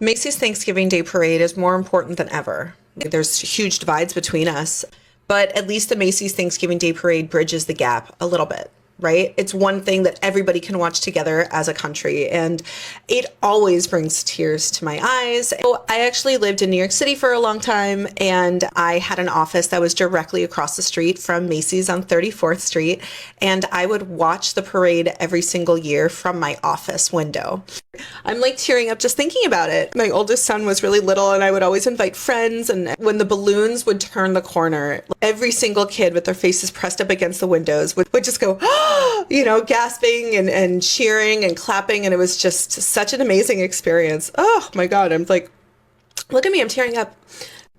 Macy's Thanksgiving Day Parade is more important than ever. There's huge divides between us, but at least the Macy's Thanksgiving Day Parade bridges the gap a little bit, right? It's one thing that everybody can watch together as a country, and it always brings tears to my eyes. So I actually lived in New York City for a long time, and I had an office that was directly across the street from Macy's on 34th Street, and I would watch the parade every single year from my office window. I'm like tearing up just thinking about it. My oldest son was really little, and I would always invite friends, and when the balloons would turn the corner, every single kid with their faces pressed up against the windows would just go, gasping and cheering and clapping, and it was just such an amazing experience. Oh my God, I'm like, look at me, I'm tearing up.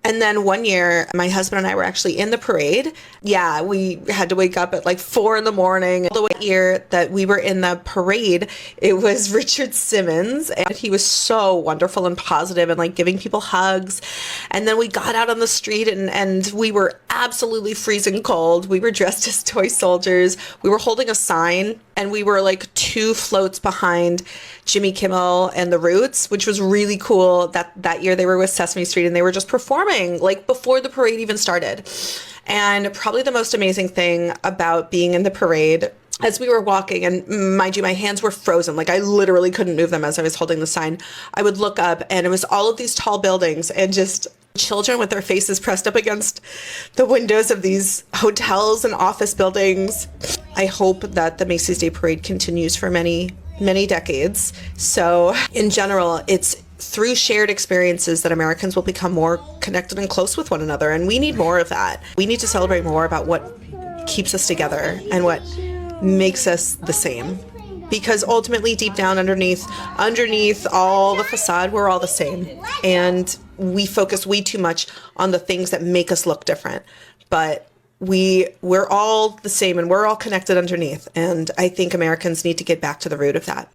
And then one year, my husband and I were actually in the parade. Yeah, we had to wake up at like 4 in the morning. The year that we were in the parade, it was Richard Simmons, and he was so wonderful and positive and like giving people hugs. And then we got out on the street and we were absolutely freezing cold. We were dressed as toy soldiers. We were holding a sign, and we were like 2 floats behind Jimmy Kimmel and the Roots, which was really cool. That year they were with Sesame Street, and they were just performing like before the parade even started. And probably the most amazing thing about being in the parade, as we were walking, and mind you, my hands were frozen. Like I literally couldn't move them as I was holding the sign. I would look up, and it was all of these tall buildings and just children with their faces pressed up against the windows of these hotels and office buildings. I hope that the Macy's Day Parade continues for many, many decades. So in general, it's through shared experiences that Americans will become more connected and close with one another. And we need more of that. We need to celebrate more about what keeps us together and what makes us the same. Because ultimately, deep down underneath all the facade, we're all the same. And we focus way too much on the things that make us look different. But we're all the same, and we're all connected underneath. And I think Americans need to get back to the root of that.